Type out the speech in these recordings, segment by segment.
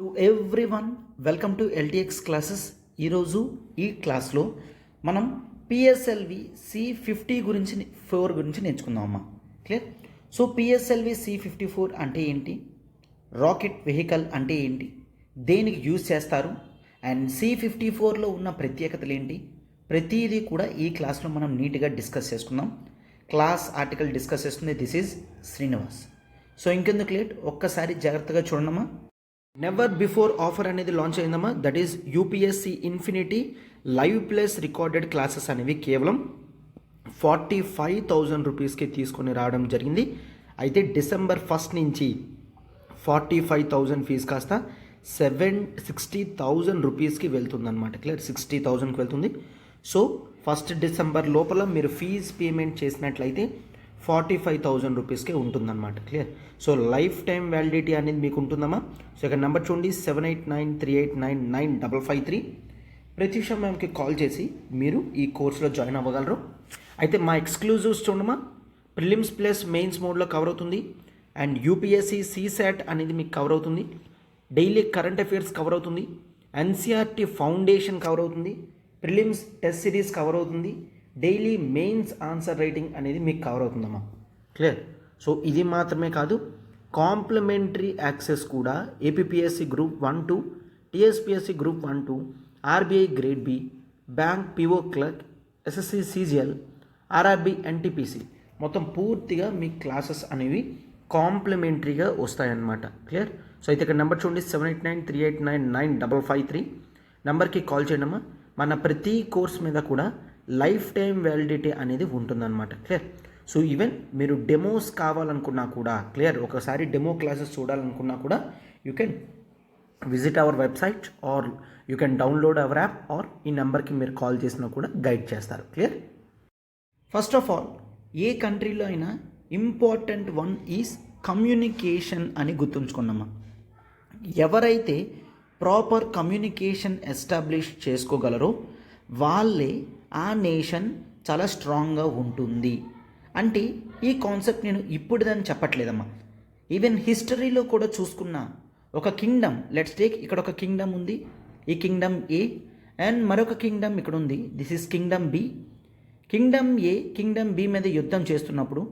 To everyone welcome to LTX classes. ఈరోజు ఈ క్లాస్లో మనం పిఎస్ఎల్వి C54 గురించి నేర్చుకుందాం అమ్మా. క్లియర్? సో పిఎస్ఎల్వి C54 అంటే ఏంటి, రాకెట్ వెహికల్ అంటే ఏంటి, దేనికి యూజ్ చేస్తారు, అండ్ C54లో ఉన్న ప్రత్యేకతలు ఏంటి, ప్రతిదీ కూడా ఈ క్లాస్లో మనం నీట్గా డిస్కస్ చేసుకుందాం. క్లాస్ ఆర్టికల్ డిస్కస్ చేస్తుంది దిస్ ఈజ్ శ్రీనివాస్. సో ఇంకెందుకు లేట్, ఒక్కసారి జాగ్రత్తగా చూడమ్మా. నెవర్ బిఫోర్ ఆఫర్ అనేది లాంచ్ అయిందమ్మా. That is UPSC infinity live plus recorded classes అనేవి కేవలం 45,000 రూపీస్కి తీసుకొని రావడం జరిగింది. అయితే December 1 నుంచి 45,000 ఫీజు కాస్త 60,000 రూపీస్కి వెళ్తుంది అనమాట. క్లియర్? 60,000కి వెళ్తుంది. సో 1 December లోపల మీరు ఫీజ్ పేమెంట్ చేసినట్లయితే 45,000 రూపీస్కే ఉంటుందన్నమాట. Clear? So life time validity అనేది మీకు ఉంటుందమ్మా. సో ఇక్కడ నెంబర్ చూడండి 7893899553. ప్రతి సమయంకి కాల్ చేసి మీరు ఈ కోర్సులో జాయిన్ అవ్వగలరు. అయితే మా ఎక్స్క్లూజివ్స్ చూడమ్మా. ప్రిలిమ్స్ ప్లస్ మెయిన్స్ మోడ్లో కవర్ అవుతుంది, అండ్ యూపీఎస్సి CSAT అనేది మీకు కవర్ అవుతుంది, డైలీ కరెంట్ అఫైర్స్ కవర్ అవుతుంది, ఎన్సీఆర్టీ ఫౌండేషన్ కవర్ అవుతుంది, ప్రిలిమ్స్ టెస్ట్ సిరీస్ కవర్ అవుతుంది, డైలీ మెయిన్స్ ఆన్సర్ రైటింగ్ అనేది మీకు కవర్ అవుతుందమ్మా. క్లియర్? సో ఇది మాత్రమే కాదు, కాంప్లిమెంటరీ యాక్సెస్ కూడా APSC group 1-2, TSPSC group 1-2, RBI grade B, bank PO clerk, SSC CGL, RRB NTPC మొత్తం పూర్తిగా మీ క్లాసెస్ అనేవి కాంప్లిమెంటరీగా వస్తాయన్నమాట. క్లియర్? సో అయితే ఇక్కడ నెంబర్ చూడండి 7893899553 నెంబర్కి కాల్ చేయండి అమ్మా. మన ప్రతి కోర్స్ మీద కూడా లైఫ్ టైం వ్యాలిడిటీ అనేది ఉంటుందన్నమాట. క్లియర్? సో ఈవెన్ మీరు డెమోస్ కావాలనుకున్నా కూడా, క్లియర్, ఒకసారి డెమో క్లాసెస్ చూడాలనుకున్నా కూడా you can visit our website are you can download hour app or ఈ నెంబర్కి మీరు కాల్ చేసినా కూడా గైడ్ చేస్తారు. క్లియర్? ఫస్ట్ ఆఫ్ ఆల్, ఏ కంట్రీలో అయినా ఇంపార్టెంట్ వన్ ఈజ్ కమ్యూనికేషన్ అని గుర్తుంచుకున్నామా. ఎవరైతే ప్రాపర్ కమ్యూనికేషన్ ఎస్టాబ్లిష్ చేసుకోగలరో వాళ్ళే ఆ నేషన్ చాలా స్ట్రాంగ్గా ఉంటుంది. అంటే ఈ కాన్సెప్ట్ నేను ఇప్పుడుదని చెప్పట్లేదమ్మా. ఈవెన్ హిస్టరీలో కూడా చూసుకున్నా, ఒక కింగ్డమ్, లెట్స్ టేక్, ఇక్కడ ఒక కింగ్డమ్ ఉంది, ఈ కింగ్డమ్ ఏ, అండ్ మరొక కింగ్డమ్ ఇక్కడ ఉంది, this is kingdom B. Kingdom A kingdom B మీద యుద్ధం చేస్తున్నప్పుడు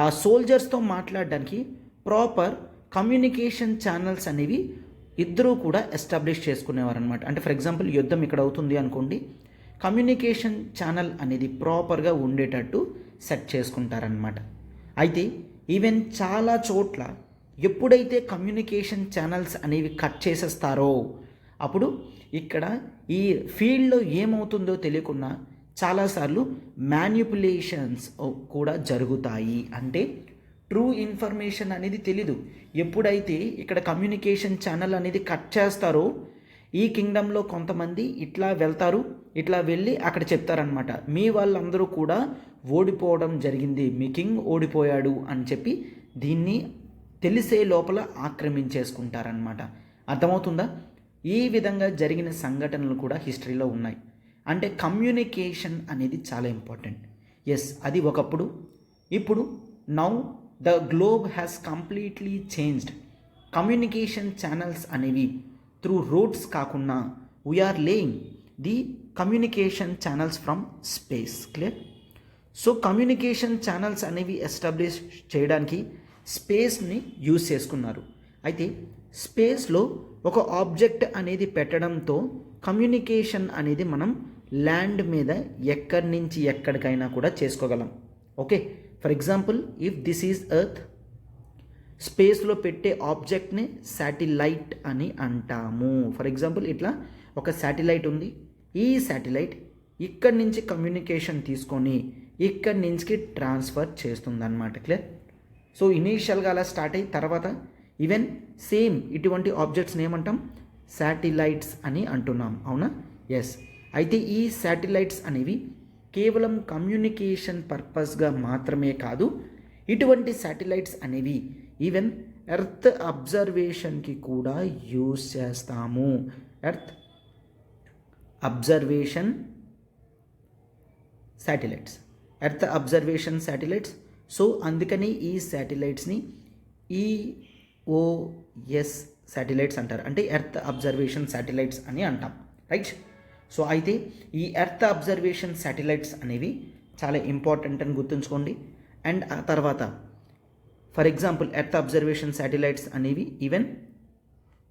ఆ సోల్జర్స్తో మాట్లాడడానికి ప్రాపర్ కమ్యూనికేషన్ ఛానల్స్ అనేవి ఇద్దరూ కూడా ఎస్టాబ్లిష్ చేసుకునేవారు అనమాట. అంటే ఫర్ ఎగ్జాంపుల్ యుద్ధం ఇక్కడ అవుతుంది అనుకోండి, కమ్యూనికేషన్ ఛానల్ అనేది ప్రాపర్గా ఉండేటట్టు సెట్ చేసుకుంటారనమాట. అయితే ఈవెన్ చాలా చోట్ల ఎప్పుడైతే కమ్యూనికేషన్ ఛానల్స్ అనేవి కట్ చేసేస్తారో అప్పుడు ఇక్కడ ఈ ఫీల్డ్లో ఏమవుతుందో తెలియకుండా చాలాసార్లు మ్యానిపులేషన్స్ కూడా జరుగుతాయి. అంటే ట్రూ ఇన్ఫర్మేషన్ అనేది తెలీదు. ఎప్పుడైతే ఇక్కడ కమ్యూనికేషన్ ఛానల్ అనేది కట్ చేస్తారో ఈ కింగ్డమ్లో కొంతమంది ఇట్లా వెళ్తారు, ఇట్లా వెళ్ళి అక్కడ చెప్తారనమాట, మీ వాళ్ళందరూ కూడా ఓడిపోవడం జరిగింది, మీ కింగ్ ఓడిపోయాడు అని చెప్పి దీన్ని తెలిసే లోపల ఆక్రమించేసుకుంటారనమాట. అర్థమవుతుందా? ఈ విధంగా జరిగిన సంఘటనలు కూడా హిస్టరీలో ఉన్నాయి. అంటే కమ్యూనికేషన్ అనేది చాలా ఇంపార్టెంట్. ఎస్, అది ఒకప్పుడు. ఇప్పుడు now the globe has completely changed. Communication channels అనేవి త్రూ రోడ్స్ కాకుండా we are laying the communication channels from space. Clear? So communication channels అనేవి ఎస్టాబ్లిష్ చేయడానికి స్పేస్ని యూజ్ చేసుకున్నారు. అయితే స్పేస్లో ఒక ఆబ్జెక్ట్ అనేది పెట్టడంతో కమ్యూనికేషన్ అనేది మనం ల్యాండ్ మీద ఎక్కడి నుంచి ఎక్కడికైనా కూడా చేసుకోగలం. Okay, for example if this is earth, స్పేస్లో పెట్టే ఆబ్జెక్ట్ని శాటిలైట్ అని అంటాము. ఫర్ ఎగ్జాంపుల్ ఇట్లా ఒక శాటిలైట్ ఉంది, ఈ శాటిలైట్ ఇక్కడి నుంచి కమ్యూనికేషన్ తీసుకొని ఇక్కడి నుంచి ట్రాన్స్ఫర్ చేస్తుంది అన్నమాట. క్లియర్? సో ఇనీషియల్గా అలా స్టార్ట్ అయ్యి తర్వాత ఈవెన్ సేమ్ ఇటువంటి ఆబ్జెక్ట్స్ని ఏమంటాం, శాటిలైట్స్ అని అంటున్నాం. అవునా? ఎస్. అయితే ఈ శాటిలైట్స్ అనేవి కేవలం కమ్యూనికేషన్ పర్పస్గా మాత్రమే కాదు, ఇటువంటి శాటిలైట్స్ అనేవి ఈవెన్ ఎర్త్ అబ్జర్వేషన్కి కూడా యూజ్ చేస్తాము. Earth observation satellites, earth observation satellites. So అందుకని ఈ శాటిలైట్స్ని EOS శాటిలైట్స్ అంటారు, అంటే ఎర్త్ అబ్జర్వేషన్ శాటిలైట్స్ అని అంటాం, రైట్. సో అయితే ఈ ఎర్త్ అబ్జర్వేషన్ శాటిలైట్స్ అనేవి చాలా ఇంపార్టెంట్ అని గుర్తుంచుకోండి. అండ్ ఆ తర్వాత for example earth observation satellites అనేవి ఈవెన్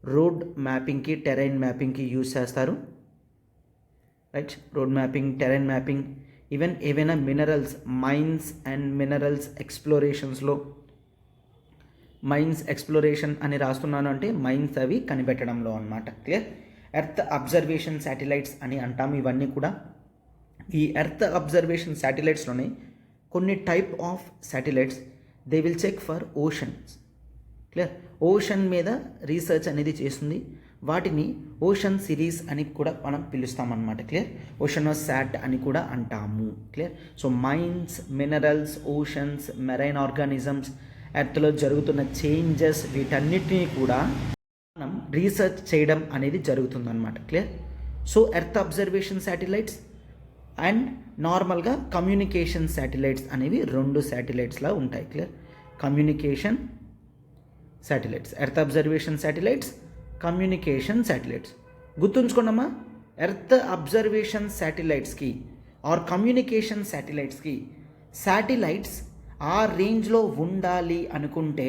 రోడ్ మ్యాపింగ్కి, టెరైన్ మ్యాపింగ్కి యూజ్ చేస్తారు, right. Road mapping, terrain mapping, even ఏవైనా మినరల్స్, మైన్స్ అండ్ మినరల్స్ ఎక్స్ప్లోరేషన్స్లో, మైన్స్ ఎక్స్ప్లోరేషన్ అని రాస్తున్నాను అంటే మైన్స్ అవి కనిపెట్టడంలో అనమాట, క్లియర్. ఎర్త్ అబ్జర్వేషన్ శాటిలైట్స్ అని అంటాము ఇవన్నీ కూడా. ఈ ఎర్త్ అబ్జర్వేషన్ శాటిలైట్స్లోనే కొన్ని type of satellites they will check for oceans, clear. Ocean మీద రీసెర్చ్ అనేది చేస్తుంది, వాటిని ఓషన్ సిరీస్ అని కూడా మనం పిలుస్తామన్నమాట, క్లియర్. ఓషనోసాట్ అని కూడా అంటాము, clear. So mines, minerals, oceans, marine organisms, ఎర్త్లో జరుగుతున్న చేంజెస్, వీటన్నిటినీ కూడా మనం రీసెర్చ్ చేయడం అనేది జరుగుతుందన్నమాట, clear. So earth observation satellites and నార్మల్గా కమ్యూనికేషన్ శాటిలైట్స్ అనేవి రెండు శాటిలైట్స్లా ఉంటాయి, clear. Communication satellites, earth observation satellites, communication satellites. గుర్తుంచుకోండమ్మా, ఎర్త్ అబ్జర్వేషన్ శాటిలైట్స్కి ఆర్ కమ్యూనికేషన్ శాటిలైట్స్కి శాటిలైట్స్ ఆ రేంజ్లో ఉండాలి అనుకుంటే,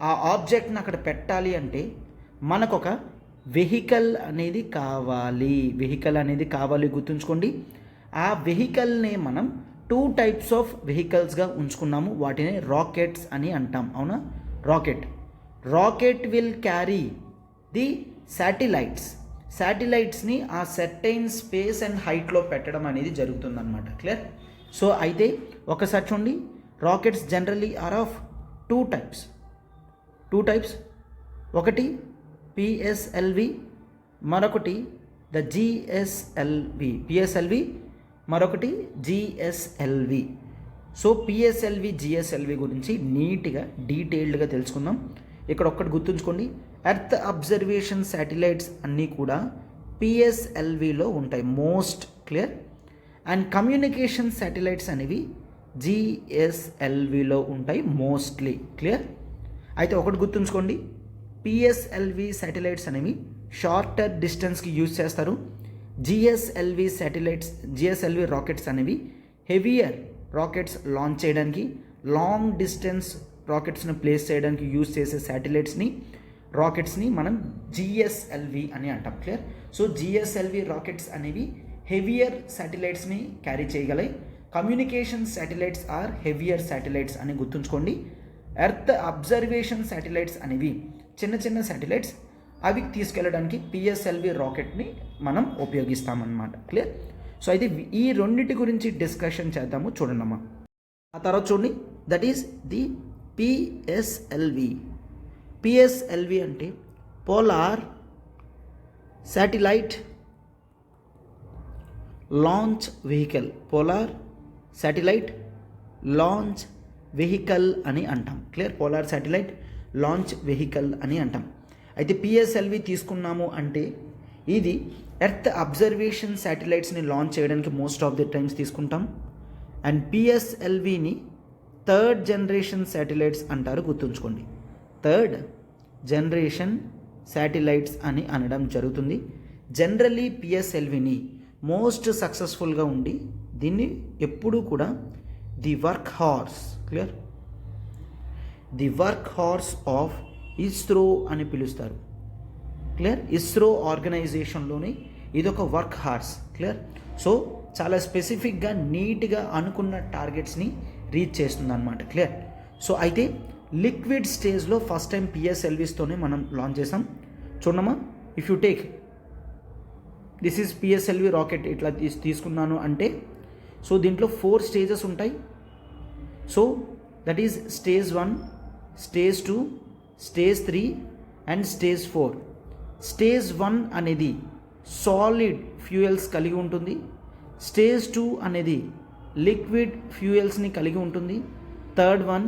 ఆ ఆబ్జెక్ట్ని అక్కడ పెట్టాలి అంటే మనకొక వెహికల్ అనేది కావాలి, గుర్తుంచుకోండి. ఆ వెహికల్ని మనం 2 టైప్స్ ఆఫ్ వెహికల్స్గా ఉంచుకున్నాము, వాటిని రాకెట్స్ అని అంటాం, అవునా. రాకెట్ విల్ క్యారీ ది శాటిలైట్స్ని ఆ సర్టైన్ స్పేస్ అండ్ హైట్లో పెట్టడం అనేది జరుగుతుందన్నమాట, క్లియర్. సో అయితే ఒకసారి చూడండి, rockets generally are of 2 types. ఒకటి పిఎస్ఎల్వి, మరొకటి ద పిఎస్ఎల్వి, మరొకటి జిఎస్ఎల్వి. సో పిఎస్ఎల్వి, జిఎస్ఎల్వి గురించి నీట్గా డీటెయిల్డ్గా తెలుసుకుందాం. ఇక్కడ ఒక్కటి గుర్తుంచుకోండి, ఎర్త్ అబ్జర్వేషన్ శాటిలైట్స్ అన్నీ కూడా పిఎస్ఎల్విలో ఉంటాయి most, clear. And communication satellites అనేవి జిఎస్ఎల్విలో ఉంటాయి మోస్ట్లీ, క్లియర్. అయితే ఒకటి గుర్తుంచుకోండి, పిఎస్ఎల్వి శాటిలైట్స్ అనేవి షార్టర్ డిస్టెన్స్కి యూజ్ చేస్తారు. జిఎస్ఎల్వి రాకెట్స్ అనేవి హెవియర్ రాకెట్స్ లాంచ్ చేయడానికి, లాంగ్ డిస్టెన్స్ రాకెట్స్ని ప్లేస్ చేయడానికి యూజ్ చేసే రాకెట్స్ని మనం జిఎస్ఎల్వి అని అంటాం, క్లియర్. సో జిఎస్ఎల్వి రాకెట్స్ అనేవి హెవియర్ శాటిలైట్స్ని క్యారీ చేయగలయి. Communication satellites are heavier satellites అని గుర్తుంచుకోండి. ఎర్త్ అబ్జర్వేషన్ శాటిలైట్స్ అనేవి చిన్న శాటిలైట్స్, అవి తీసుకెళ్ళడానికి పిఎస్ఎల్వి రాకెట్ని మనం ఉపయోగిస్తామన్నమాట, క్లియర్. సో అయితే ఈ రెండింటి గురించి డిస్కషన్ చేద్దాము, చూడండమ్మా. ఆ తర్వాత చూడండి, దట్ ఈస్ ది పిఎస్ఎల్వి అంటే పోలార్ శాటిలైట్ లాంచ్ వెహికల్ అని అంటాం, clear. Polar satellite launch vehicle అని అంటాం. అయితే పిఎస్ఎల్వి తీసుకున్నాము అంటే ఇది ఎర్త్ అబ్జర్వేషన్ శాటిలైట్స్ని లాంచ్ చేయడానికి మోస్ట్ ఆఫ్ ది టైమ్స్ తీసుకుంటాం. అండ్ పిఎస్ఎల్విని 3rd జనరేషన్ శాటిలైట్స్ అంటారు, గుర్తుంచుకోండి. 3rd జనరేషన్ శాటిలైట్స్ అని అనడం జరుగుతుంది. జనరల్లీ పిఎస్ఎల్విని మోస్ట్ సక్సెస్ఫుల్గా ఉండి దీన్ని ఎప్పుడూ కూడా the work horse of ISRO అని పిలుస్తారు, క్లియర్. ఇస్రో ఆర్గనైజేషన్లోని ఇదొక వర్క్ హార్స్, క్లియర్. సో చాలా స్పెసిఫిక్గా నీట్గా అనుకున్న టార్గెట్స్ని రీచ్ చేస్తుంది అనమాట, క్లియర్. సో అయితే లిక్విడ్ స్టేజ్లో ఫస్ట్ టైం పిఎస్ఎల్విస్తోనే మనం లాంచ్ చేసాం. చూడమ్మా, if you take this is PSLV rocket ఇట్లా తీసుకున్నాను అంటే, సో దీంట్లో 4 స్టేజెస్ ఉంటాయి. So that is stage 1, stage 2, stage 3 and stage 4. Stage 1 అనేది సాలిడ్ ఫ్యూయల్స్ కలిగి ఉంటుంది. స్టేజ్ 2 అనేది లిక్విడ్ ఫ్యూయల్స్ని కలిగి ఉంటుంది. థర్డ్ వన్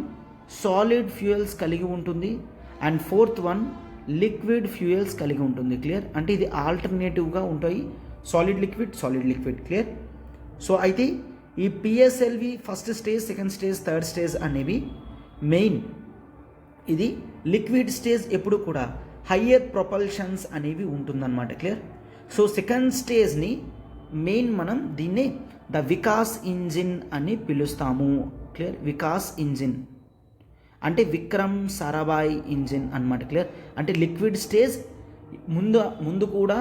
సాలిడ్ ఫ్యూయల్స్ కలిగి ఉంటుంది. And fourth one liquid fuels కలిగి ఉంటుంది, క్లియర్. అంటే ఇది ఆల్టర్నేటివ్గా ఉంటాయి, సాలిడ్ లిక్విడ్, క్లియర్. సో అయితే ఈ PSLV first stage, second stage, third stage అనేవి మెయిన్. ఇది లిక్విడ్ స్టేజ్ ఎప్పుడు కూడా హయ్యర్ ప్రొపల్షన్స్ అనేవి ఉంటుందన్నమాట. క్లియర్. సో సెకండ్ స్టేజ్ని మెయిన్ మనం దీన్ని ద వికాస్ ఇంజిన్ అని పిలుస్తాము. క్లియర్. వికాస్ ఇంజిన్ అంటే విక్రమ్ సారాభాయ్ ఇంజిన్ అన్నమాట. క్లియర్. అంటే లిక్విడ్ స్టేజ్ ముందు కూడా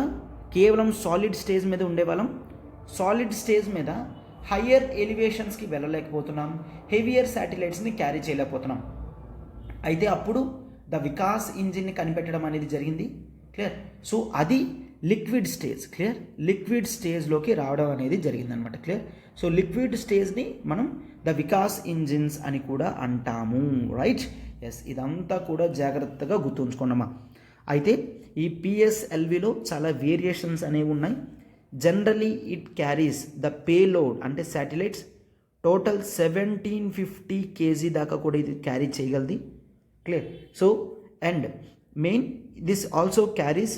కేవలం సాలిడ్ స్టేజ్ మీద ఉండేవాళ్ళం. సాలిడ్ స్టేజ్ మీద హయ్యర్ ఎలివేషన్స్కి వెళ్ళలేకపోతున్నాం, హెవియర్ శాటిలైట్స్ని క్యారీ చేయలేకపోతున్నాం. అయితే అప్పుడు ద వికాస్ ఇంజిన్ని కనిపెట్టడం అనేది జరిగింది. క్లియర్. సో అది లిక్విడ్ స్టేజ్. క్లియర్. లిక్విడ్ స్టేజ్లోకి రావడం అనేది జరిగిందనమాట. క్లియర్. సో లిక్విడ్ స్టేజ్ని మనం ద వికాస్ ఇంజిన్స్ అని కూడా అంటాము. రైట్. ఎస్, ఇదంతా కూడా జాగ్రత్తగా గుర్తుంచుకోండమ్మా. అయితే ఈ పిఎస్ఎల్విలో చాలా వేరియేషన్స్ అనేవి ఉన్నాయి. Generally it carries the payload అంటే శాటిలైట్స్ టోటల్ 1750 kg దాకా కూడా ఇది క్యారీ చేయగలది. Clear. So and main this also carries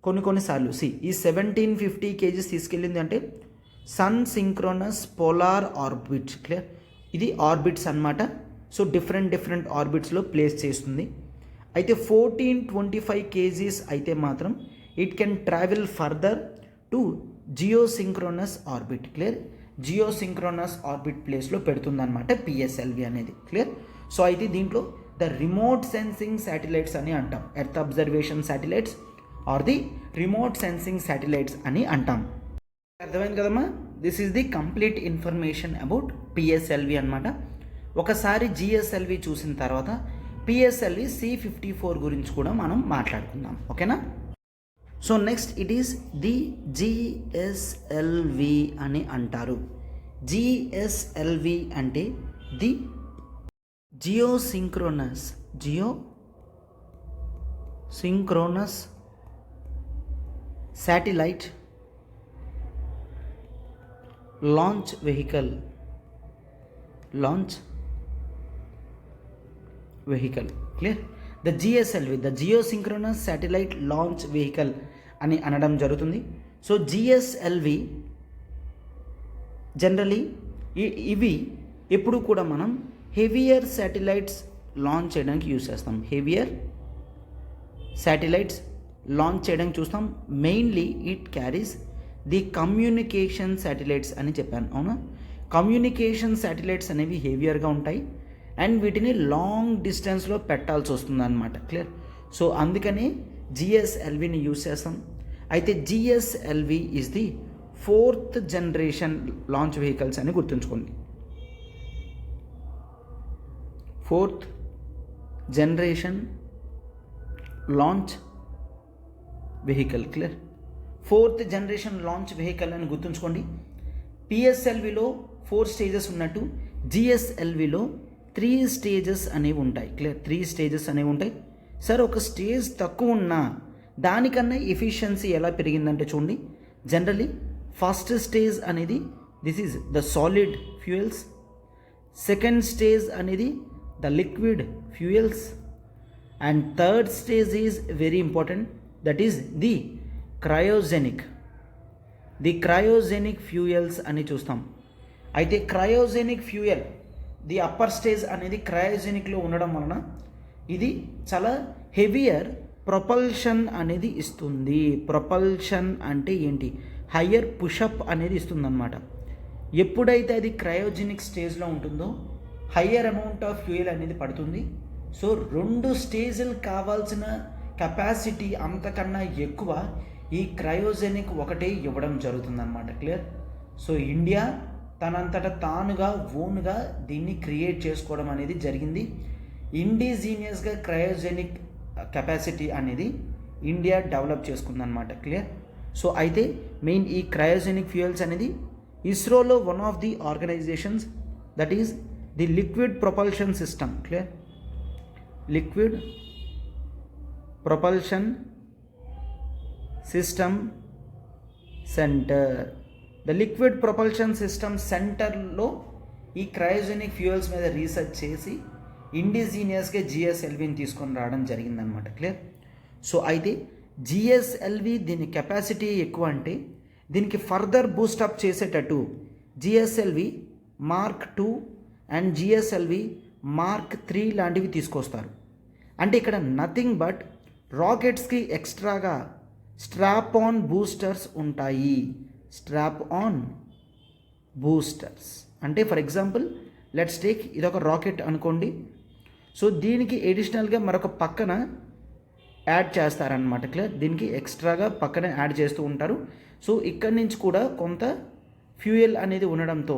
కొన్నిసార్లు ఈ 1750 kg తీసుకెళ్ళింది అంటే sun synchronous polar orbit. Clear. ఇది ఆర్బిట్స్ అన్నమాట. సో డిఫరెంట్ ఆర్బిట్స్లో ప్లేస్ చేస్తుంది. అయితే 1425 kg అయితే మాత్రం it can travel further to geosynchronous orbit. Clear. Geosynchronous orbit ప్లేస్లో పెడుతుందన్నమాట పిఎస్ఎల్వి అనేది. క్లియర్. సో అయితే దీంట్లో ద రిమోట్ సెన్సింగ్ శాటిలైట్స్ అని అంటాం. Earth observation satellites are the remote sensing satellites అని అంటాం. అర్థమైంది కదమ్మా. This is the complete information about PSLV అనమాట. ఒకసారి జిఎస్ఎల్వి చూసిన తర్వాత పిఎస్ఎల్వి C54 గురించి కూడా మనం మాట్లాడుకుందాం. ఓకేనా. So next it is the GSLV అని అంటారు. జిఎస్ఎల్వి అంటే the geosynchronous satellite launch vehicle. Clear. The GSLV the geosynchronous satellite launch vehicle అని అనడం జరుగుతుంది. సో జిఎస్ఎల్వి జనరలీ ఇవి ఎప్పుడు కూడా మనం హెవియర్ శాటిలైట్స్ లాంచ్ చేయడానికి యూజ్ చేస్తాం. హెవియర్ శాటిలైట్స్ లాంచ్ చేయడానికి చూస్తాం. Mainly it carries the communication satellites అని చెప్పాను, అవునా. కమ్యూనికేషన్ శాటిలైట్స్ అనేవి హెవియర్గా ఉంటాయి అండ్ వీటిని లాంగ్ డిస్టెన్స్లో పెట్టాల్సి వస్తుంది అనమాట. క్లియర్. సో అందుకని జిఎస్ఎల్విని యూజ్ చేస్తాం. అయితే GSLV is the 4th generation launch vehicles అని గుర్తుంచుకోండి. 4th generation launch vehicle. Clear. 4th generation launch vehicle అని గుర్తుంచుకోండి. పిఎస్ఎల్విలో 4 స్టేజెస్ ఉన్నట్టు జిఎస్ఎల్విలో 3 స్టేజెస్ అనేవి ఉంటాయి. క్లియర్. 3 స్టేజెస్ అనేవి ఉంటాయి. సార్ ఒక స్టేజ్ తక్కువ ఉన్నా దానికన్నా ఎఫిషియన్సీ ఎలా పెరిగిందంటే చూడండి. జనరలీ ఫస్ట్ స్టేజ్ అనేది this is the solid fuels. Second stage అనేది the liquid fuels and third stage is very important, that is the cryogenic fuels అని చూస్తాం. అయితే cryogenic fuel the upper stage అనేది క్రయోజెనిక్లో ఉండడం వలన ఇది చాలా హెవియర్ ప్రొపల్షన్ అనేది ఇస్తుంది. ప్రొపల్షన్ అంటే ఏంటి? హయ్యర్ పుషప్ అనేది ఇస్తుంది అన్నమాట. ఎప్పుడైతే అది క్రయోజెనిక్ స్టేజ్లో ఉంటుందో హయ్యర్ అమౌంట్ ఆఫ్ ఫ్యూయల్ అనేది పడుతుంది. సో 2 స్టేజ్లు కావాల్సిన కెపాసిటీ అంతకన్నా ఎక్కువ ఈ క్రయోజెనిక్ ఒకటే ఇవ్వడం జరుగుతుందన్నమాట. క్లియర్. సో ఇండియా తనంతట తానుగా ఓన్గా దీన్ని క్రియేట్ చేసుకోవడం అనేది జరిగింది. ఇండిజీనియస్గా క్రయోజెనిక్ కెపాసిటీ అనేది ఇండియా డెవలప్ చేసుకుందన్నమాట. క్లియర్. సో అయితే మెయిన్ ఈ క్రయోజెనిక్ ఫ్యూయల్స్ అనేది ఇస్రోలో one of the organisations that is the liquid propulsion system. Clear. Liquid propulsion system centre. The liquid propulsion system సెంటర్లో ఈ క్రయోజెనిక్ ఫ్యూయల్స్ మీద రీసెర్చ్ చేసి ఇండిజీనియస్గా జిఎస్ఎల్విని తీసుకొని రావడం జరిగిందనమాట. క్లియర్. సో అయితే జిఎస్ఎల్వి దీని కెపాసిటీ ఎక్కువ అంటే దీనికి ఫర్దర్ బూస్టప్ చేసేటట్టు GSLV Mark 2 and GSLV Mark 3 లాంటివి తీసుకొస్తారు. అంటే ఇక్కడ నథింగ్ బట్ రాకెట్స్కి ఎక్స్ట్రాగా స్ట్రాప్ ఆన్ బూస్టర్స్ ఉంటాయి. స్ట్రాప్ ఆన్ బూస్టర్స్ అంటే ఫర్ ఎగ్జాంపుల్ లెట్స్ టేక్ ఇదొక రాకెట్ అనుకోండి. సో దీనికి ఎడిషనల్గా మరొక పక్కన యాడ్ చేస్తారనమాట. క్లియర్, దీనికి ఎక్స్ట్రాగా పక్కన యాడ్ చేస్తూ ఉంటారు. సో ఇక్కడి నుంచి కూడా కొంత ఫ్యూయల్ అనేది ఉండడంతో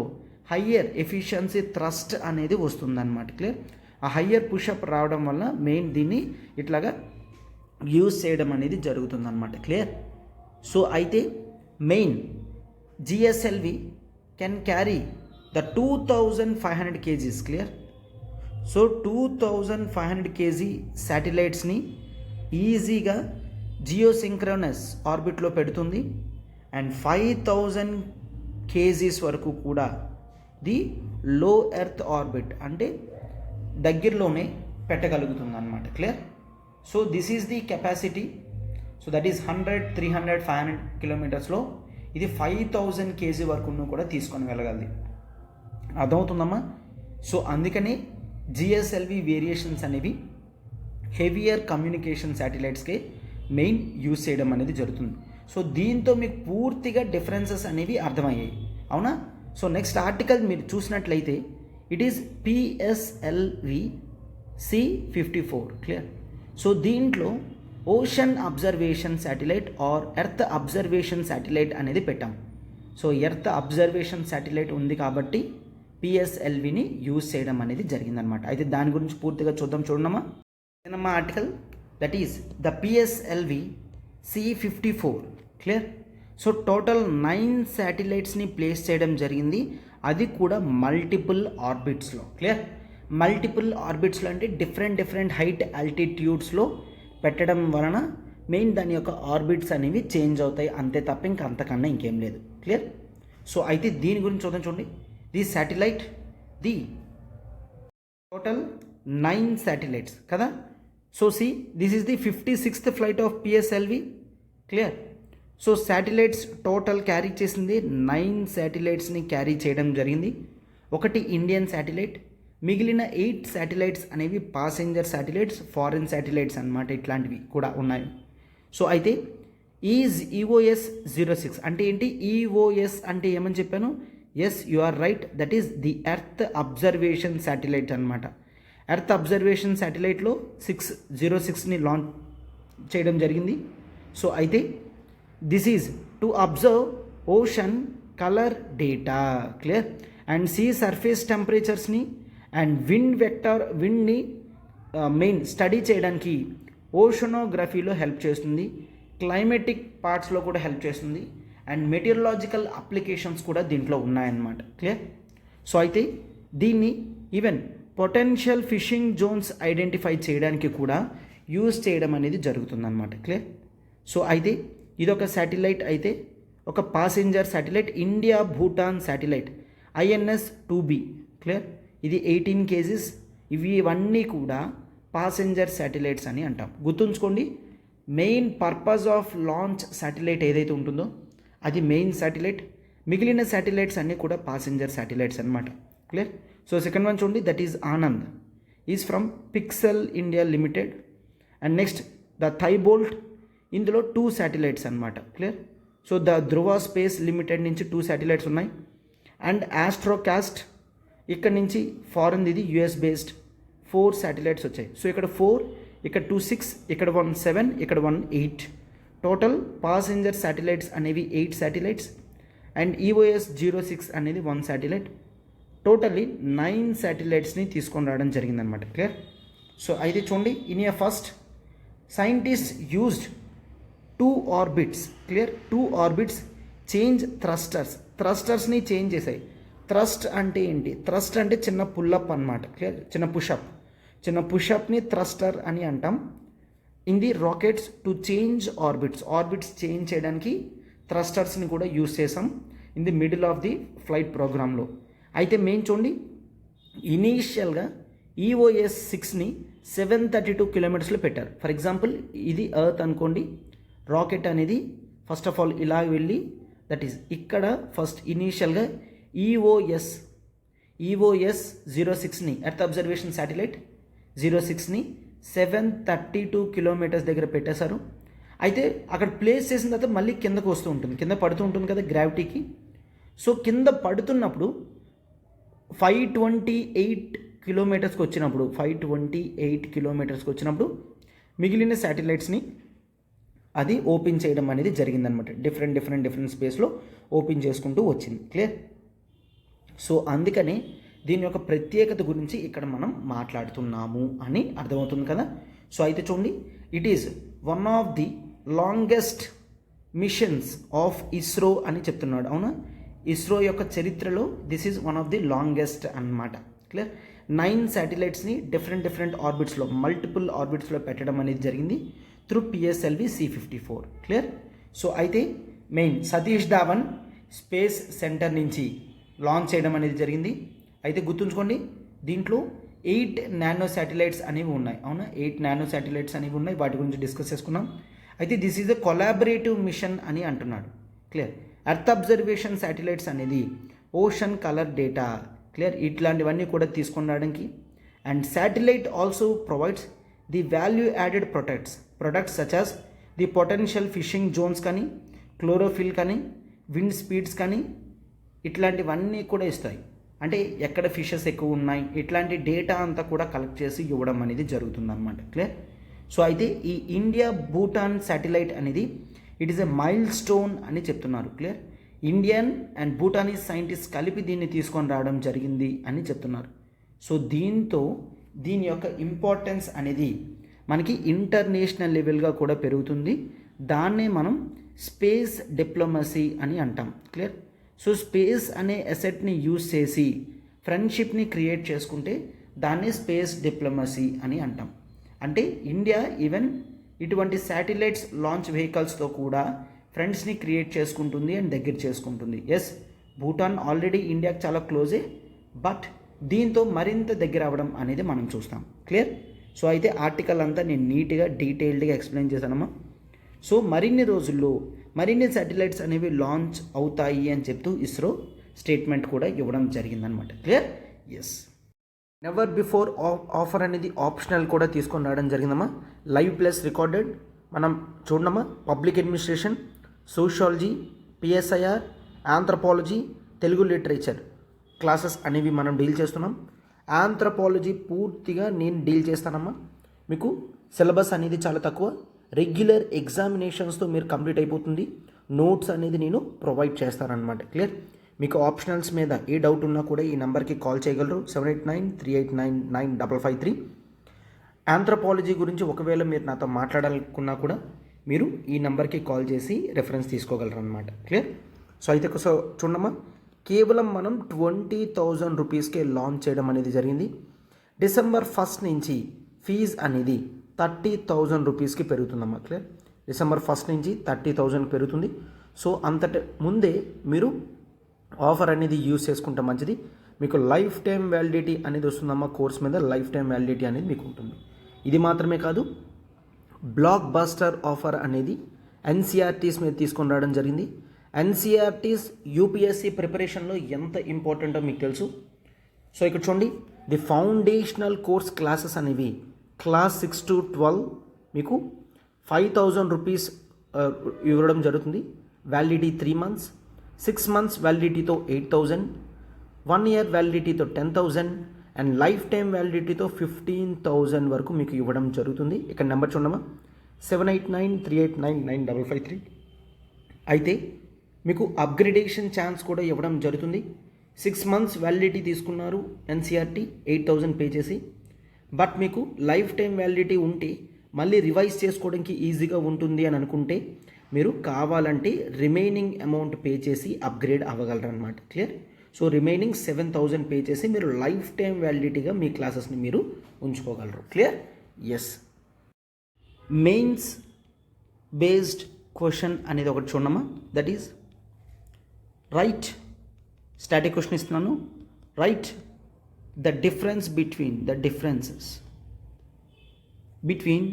హయ్యర్ ఎఫిషియన్సీ థ్రస్ట్ అనేది వస్తుందన్నమాట. క్లియర్, ఆ హయ్యర్ పుషప్ రావడం వల్ల మెయిన్ దీన్ని ఇట్లాగా యూజ్ చేయడం అనేది జరుగుతుందన్నమాట. క్లియర్, సో అయితే main GSLV can carry the 2500 kgs. Clear, so 2500 kg శాటిలైట్స్ని ఈజీగా జియోసింక్రోనస్ ఆర్బిట్లో పెడుతుంది. అండ్ 5000 kgs వరకు కూడా ది లో ఎర్త్ ఆర్బిట్ అంటే దగ్గరలోనే పెట్టగలుగుతుంది అన్నమాట. Clear, so this is the capacity. So that is 100, 300, 500 కిలోమీటర్స్లో ఇది 5000 kg వరకు కూడా తీసుకొని వెళ్ళగలది. అర్థమవుతుందమ్మా? సో అందుకనే జిఎస్ఎల్వి వేరియేషన్స్ అనేవి హెవియర్ కమ్యూనికేషన్ శాటిలైట్స్కే మెయిన్ యూజ్ చేయడం అనేది జరుగుతుంది. సో దీంతో మీకు పూర్తిగా డిఫరెన్సెస్ అనేవి అర్థమయ్యాయి, అవునా? సో నెక్స్ట్ ఆర్టికల్ మీరు చూసినట్లయితే it is PSLV C54. Clear, so దీంట్లో ocean observation satellite or earth observation satellite అనేది పెట్టాం. సో ఎర్త్ అబ్జర్వేషన్ శాటిలైట్ ఉంది కాబట్టి పిఎస్ఎల్విని యూజ్ చేయడం అనేది జరిగిందనమాట. అయితే దాని గురించి పూర్తిగా చూడమ్మా. Article that is the PSLV C54. Clear, so total 9 శాటిలైట్స్ని ప్లేస్ చేయడం జరిగింది, అది కూడా మల్టిపుల్ ఆర్బిట్స్లో. క్లియర్, మల్టిపుల్ ఆర్బిట్స్లో అంటే డిఫరెంట్ హైట్ ఆల్టిట్యూడ్స్లో పెట్టడం వలన మెయిన్ దాని యొక్క ఆర్బిట్స్ అనేవి చేంజ్ అవుతాయి, అంతే తప్ప ఇంకా అంతకన్నా ఇంకేం లేదు. క్లియర్, సో అయితే దీని గురించి చూడండి. The satellite the total 9 satellites కదా. So see this is the 56th flight of పిఎస్ఎల్వి. Clear, so satellites total carry చేసింది 9 శాటిలైట్స్ని క్యారీ చేయడం జరిగింది. ఒకటి ఇండియన్ శాటిలైట్, మిగిలిన 8 శాటిలైట్స్ అనేవి పాసెంజర్ శాటిలైట్స్, ఫారిన్ శాటిలైట్స్ అన్నమాట. ఇట్లాంటివి కూడా ఉన్నాయి. సో అయితే ఈజ్ ఈఓఎస్ 06 అంటే ఏంటి? ఈఓఎస్ అంటే ఏమని చెప్పాను? Yes, you are right, that is the earth observation satellite అనమాట. ఎర్త్ అబ్జర్వేషన్ శాటిలైట్లో 06ని లాంచ్ చేయడం జరిగింది. సో అయితే this is to observe ocean colour data. Clear, and sea surface టెంపరేచర్స్ని అండ్ విండ్ని మెయిన్ స్టడీ చేయడానికి ఓషనోగ్రఫీలో హెల్ప్ చేస్తుంది, క్లైమేటిక్ పార్ట్స్లో కూడా హెల్ప్ చేస్తుంది, అండ్ మెటీరియలాజికల్ అప్లికేషన్స్ కూడా దీంట్లో ఉన్నాయన్నమాట. క్లియర్, సో అయితే దీన్ని even potential fishing zones identify చేయడానికి కూడా యూజ్ చేయడం అనేది జరుగుతుందన్నమాట. క్లియర్, సో అయితే ఇదొక శాటిలైట్, అయితే ఒక passenger satellite India Bhutan satellite INS 2B. Clear, ఇది 18 kgs. ఇవన్నీ కూడా పాసెంజర్ శాటిలైట్స్ అని అంటాం. గుర్తుంచుకోండి, main purpose of launch satellite ఏదైతే ఉంటుందో అది మెయిన్ శాటిలైట్, మిగిలిన శాటిలైట్స్ అన్నీ కూడా పాసెంజర్ శాటిలైట్స్ అనమాట. క్లియర్, సో సెకండ్ వన్ చూడండి, that is Anand, is from Pixxel India limited. And next the Thybolt, ఇందులో 2 శాటిలైట్స్ అనమాట. Clear, so the Dhruva space limited నుంచి 2 శాటిలైట్స్ ఉన్నాయి. అండ్ ఆస్ట్రోకాస్ట్, ఇక్కడ నుంచి ఫారెన్, ఇది US బేస్డ్, 4 శాటిలైట్స్ వచ్చాయి. సో ఇక్కడ 4, ఇక్కడ 2 6, ఇక్కడ 1 7, ఇక్కడ 1 8. టోటల్ పాసెంజర్ శాటిలైట్స్ అనేవి 8 శాటిలైట్స్ అండ్ EOS 06 అనేది 1 శాటిలైట్. టోటల్లీ 9 శాటిలైట్స్ని తీసుకొని రావడం జరిగిందనమాట. క్లియర్, సో అయితే చూడండి, in a first scientist used 2 orbits. Clear, 2 orbits change థ్రస్టర్స్ని చేంజ్ చేశాయి. థ్రస్ట్ అంటే ఏంటి? థ్రస్ట్ అంటే చిన్న పుల్లప్ అనమాట. క్లియర్, చిన్న పుషప్ని థ్రస్టర్ అని అంటాం. In the rockets to change orbits change చేయడానికి థ్రస్టర్స్ని కూడా యూజ్ చేసాం in the middle of the flight ప్రోగ్రాంలో. అయితే మెయిన్ చూడండి, ఇనీషియల్గా EOS 6ని 732 కిలోమీటర్స్లో పెట్టారు. ఫర్ ఎగ్జాంపుల్ ఇది ఎర్త్ అనుకోండి, రాకెట్ అనేది ఫస్ట్ ఆఫ్ ఆల్ ఇలా వెళ్ళి దట్ ఈస్ ఇక్కడ ఫస్ట్ ఇనీషియల్గా EOS 06ని ఎర్త్ అబ్జర్వేషన్ శాటిలైట్ 06ని 732 కిలోమీటర్స్ దగ్గర పెట్టేశారు. అయితే అక్కడ ప్లేస్ చేసిన తర్వాత మళ్ళీ కిందకు వస్తూ ఉంటుంది, కింద పడుతూ ఉంటుంది కదా గ్రావిటీకి. సో కింద పడుతున్నప్పుడు 528 కిలోమీటర్స్కి వచ్చినప్పుడు మిగిలిన శాటిలైట్స్ని అది ఓపెన్ చేయడం అనేది జరిగిందనమాట. డిఫరెంట్ స్పేస్లో ఓపెన్ చేసుకుంటూ వచ్చింది. క్లియర్? సో అందుకనే దీని యొక్క ప్రత్యేకత గురించి ఇక్కడ మనం మాట్లాడుతున్నాము అని అర్థమవుతుంది కదా. సో అయితే చూడండి, it is one of the longest missions of ISRO అని చెప్తున్నాడు. అవునా? ఇస్రో యొక్క చరిత్రలో this is one of the longest అన్నమాట. క్లియర్? 9 శాటిలైట్స్ని డిఫరెంట్ ఆర్బిట్స్లో, మల్టిపుల్ ఆర్బిట్స్లో పెట్టడం అనేది జరిగింది through PSLV C-54. Clear? So అయితే main Satish Dhawan space centre నుంచి లాంచ్ చేయడం అనేది జరిగింది. అయితే గుర్తుంచుకోండి, దీంట్లో 8 నానో శాటిలైట్స్ అనేవి ఉన్నాయి. అవునా? 8 నానో శాటిలైట్స్ అనేవి ఉన్నాయి, వాటి గురించి డిస్కస్ చేసుకున్నాం. అయితే this is a collaborative mission అని అంటున్నాడు. క్లియర్? ఎర్త్ అబ్జర్వేషన్ శాటిలైట్స్ అనేది ఓషన్ కలర్ డేటా, క్లియర్, ఇట్లాంటివన్నీ కూడా తీసుకొని రావడానికి. And satellite also provides the value added products such as the potential fishing zones కానీ, క్లోరోఫిల్ కానీ, విండ్ స్పీడ్స్ కానీ, ఇట్లాంటివన్నీ కూడా ఇస్తాయి. అంటే ఎక్కడ ఫిషెస్ ఎక్కువ ఉన్నాయి, ఇట్లాంటి డేటా అంతా కూడా కలెక్ట్ చేసి ఇవ్వడం అనేది జరుగుతుందన్నమాట. క్లియర్? సో అయితే ఈ ఇండియా భూటాన్ శాటిలైట్ అనేది it is a mile stone అని చెప్తున్నారు. Clear? Indian and Bhutanese scientist కలిపి దీన్ని తీసుకొని రావడం జరిగింది అని చెప్తున్నారు. సో దీంతో దీని యొక్క ఇంపార్టెన్స్ అనేది మనకి ఇంటర్నేషనల్ లెవెల్గా కూడా పెరుగుతుంది. దాన్నే మనం స్పేస్ డిప్లొమసీ అని అంటాం. క్లియర్? సో స్పేస్ అనే అసెట్ని యూజ్ చేసి ఫ్రెండ్షిప్ని క్రియేట్ చేసుకుంటే దాన్ని స్పేస్ డిప్లొమసీ అని అంటాం. అంటే ఇండియా ఈవెన్ ఇటువంటి శాటిలైట్స్ లాంచ్ వెహికల్స్తో కూడా ఫ్రెండ్స్ని క్రియేట్ చేసుకుంటుంది అండ్ దగ్గర చేసుకుంటుంది. ఎస్, భూటాన్ ఆల్రెడీ ఇండియాకి చాలా క్లోజే, బట్ దీంతో మరింత దగ్గర అవ్వడం అనేది మనం చూస్తాం. క్లియర్? సో అయితే ఆర్టికల్ అంతా నేను నీట్గా డీటెయిల్డ్గా ఎక్స్ప్లెయిన్ చేశానమ్మా. సో మరిన్ని రోజుల్లో మరిన్ని శాటిలైట్స్ అనేవి లాంచ్ అవుతాయి అని చెప్తూ ఇస్రో స్టేట్మెంట్ కూడా ఇవ్వడం జరిగిందనమాట. Clear? Yes. Never before offer అనేది ఆప్షనల్ కూడా తీసుకొని రావడం జరిగిందమ్మా. లైవ్ ప్లస్ రికార్డెడ్ మనం చూడమ్మా. Public administration, sociology, PSIR, anthropology, Telugu literature classes అనేవి మనం డీల్ చేస్తున్నాం. ఆంథ్రపాలజీ పూర్తిగా నేను డీల్ చేస్తానమ్మా. మీకు సిలబస్ అనేది చాలా తక్కువ, రెగ్యులర్ ఎగ్జామినేషన్స్తో మీరు కంప్లీట్ అయిపోతుంది. నోట్స్ అనేది నేను ప్రొవైడ్ చేస్తానన్నమాట. క్లియర్? మీకు ఆప్షనల్స్ మీద ఏ డౌట్ ఉన్నా కూడా ఈ నెంబర్కి కాల్ చేయగలరు, 7893899553. ఆంథ్రపాలజీ గురించి ఒకవేళ మీరు నాతో మాట్లాడాలనుకున్నా కూడా మీరు ఈ నెంబర్కి కాల్ చేసి రెఫరెన్స్ తీసుకోగలరు అనమాట. క్లియర్? సో అయితే చూడమ్మా, కేవలం మనం 20,000 రూపీస్కే లాంచ్ చేయడం అనేది జరిగింది. డిసెంబర్ 1 నుంచి ఫీజ్ అనేది 30,000 రూపీస్కి పెరుగుతుందమ్మా. క్లియర్? డిసెంబర్ 1 నుంచి 30,000 పెరుగుతుంది. సో అంతటి ముందే మీరు ఆఫర్ అనేది యూజ్ చేసుకుంటే మంచిది. మీకు లైఫ్ టైం వ్యాలిడిటీ అనేది వస్తుందమ్మా. కోర్స్ మీద లైఫ్ టైం వ్యాలిడిటీ అనేది మీకు ఉంటుంది. ఇది మాత్రమే కాదు, బ్లాక్ బస్టర్ ఆఫర్ అనేది ఎన్సీఆర్టీస్ మీద తీసుకొని రావడం జరిగింది. ఎన్సీఆర్టీస్ యూపీఎస్సీ ప్రిపరేషన్లో ఎంత ఇంపార్టెంటో మీకు తెలుసు. సో ఇక్కడ చూడండి, ది ఫౌండేషనల్ కోర్స్ క్లాసెస్ అనేవి క్లాస్ 6 to 12 మీకు 5,000 రూపీస్ ఇవ్వడం జరుగుతుంది. వ్యాలిడిటీ 3 months, 6 months వ్యాలిడిటీతో 8,000, 1 year వ్యాలిడిటీతో 10,000 అండ్ లైఫ్ టైం వ్యాలిడిటీతో 15,000 వరకు మీకు ఇవ్వడం జరుగుతుంది. ఇక్కడ నెంబర్ చూడమ్మా, 7893899553. అయితే మీకు అప్గ్రేడేషన్ ఛాన్స్ కూడా ఇవ్వడం జరుగుతుంది. 6 months వ్యాలిడిటీ తీసుకున్నారు ఎన్సీఆర్టీ 8,000 పే చేసి, బట్ మీకు లైఫ్ టైం వ్యాలిడిటీ ఉంటే మళ్ళీ రివైజ్ చేసుకోవడానికి ఈజీగా ఉంటుంది అని అనుకుంటే మీరు కావాలంటే రిమైనింగ్ అమౌంట్ పే చేసి అప్గ్రేడ్ అవ్వగలరు అనమాట. క్లియర్? సో రిమైనింగ్ 7,000 పే చేసి మీరు లైఫ్ టైం వ్యాలిడిటీగా మీ క్లాసెస్ని మీరు ఉంచుకోగలరు. Clear? Yes. Mains based question అనేది ఒకటి చూడమ్మా. That is right, static question ఇస్తున్నాను. Write the differences between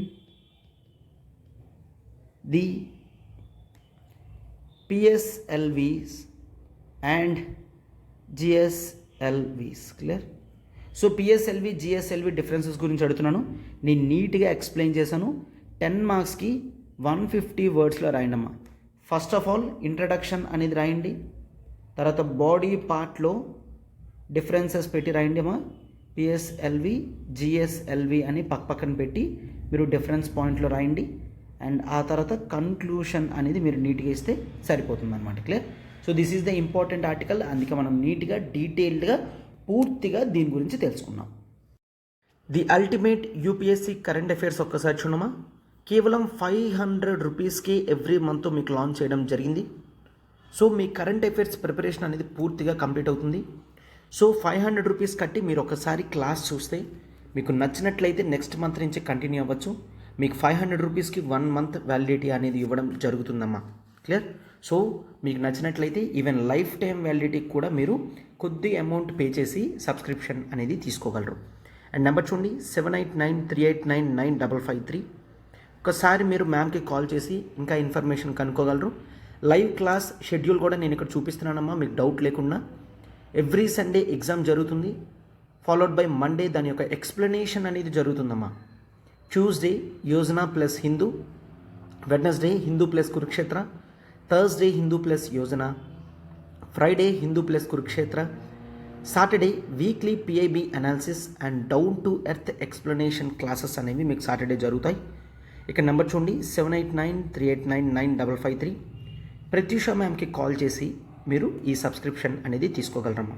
the PSLVs and GSLVs. Clear? So PSLV GSLV differences గురించి అడుగుతున్నాను, నేను నీట్గా ఎక్స్ప్లెయిన్ చేశాను. 10 మార్క్స్కి 150 వర్డ్స్లో రాయండమ్మా. ఫస్ట్ ఆఫ్ ఆల్ ఇంట్రడక్షన్ అనేది రాయండి, తర్వాత బాడీ పార్ట్లో డిఫరెన్సెస్ పెట్టి రాయండి అమ్మా. పిఎస్ఎల్వి జిఎస్ఎల్వి అని పక్కన పెట్టి మీరు డిఫరెన్స్ పాయింట్లో రాయండి. అండ్ ఆ తర్వాత కన్క్లూషన్ అనేది మీరు నీట్గా ఇస్తే సరిపోతుంది అనమాట. Clear? So this is the important article. అందుకే మనం నీట్గా డీటెయిల్డ్గా పూర్తిగా దీని గురించి తెలుసుకున్నాం. The ultimate UPSC current affairs ఒక్కసారి చూడమా. కేవలం 500 రూపీస్కి ఎవ్రీ మంత్ మీకు లాంచ్ చేయడం జరిగింది. సో మీ కరెంట్ అఫైర్స్ ప్రిపరేషన్ అనేది పూర్తిగా కంప్లీట్ అవుతుంది. సో 500 రూపీస్ కట్టి మీరు ఒకసారి క్లాస్ చూస్తే మీకు నచ్చినట్లయితే నెక్స్ట్ మంత్ నుంచి కంటిన్యూ అవ్వచ్చు. మీకు 500 రూపీస్కి 1 మంత్ వ్యాలిడిటీ అనేది ఇవ్వడం జరుగుతుందమ్మా. క్లియర్? సో మీకు నచ్చినట్లయితే ఈవెన్ లైఫ్ టైం వ్యాలిడిటీకి కూడా మీరు కొద్ది అమౌంట్ పే చేసి సబ్స్క్రిప్షన్ అనేది తీసుకోగలరు. అండ్ నెంబర్ చూడండి 7893899553. ఒకసారి మీరు మ్యామ్కి కాల్ చేసి ఇంకా ఇన్ఫర్మేషన్ కనుక్కోగలరు. లైవ్ క్లాస్ షెడ్యూల్ కూడా నేను ఇక్కడ చూపిస్తున్నానమ్మా, మీకు డౌట్ లేకుండా. ఎవ్రీ సండే ఎగ్జామ్ జరుగుతుంది, ఫాలోడ్ బై మండే దాని యొక్క ఎక్స్ప్లెనేషన్ అనేది జరుగుతుందమ్మా. Tuesday Yojana plus Hindu, Wednesday Hindu plus Kurukshetra, Thursday Hindu plus Yojana, Friday Hindu plus Kurukshetra, Saturday weekly PIB analysis and down to earth explanation classes అనేవి మీకు సాటర్డే జరుగుతాయి. ఇక్కడ నెంబర్ చూడండి 7893899553. ప్రత్యూష మ్యామ్కి కాల్ చేసి మీరు ఈ సబ్స్క్రిప్షన్ అనేది తీసుకోగలరమ్మా.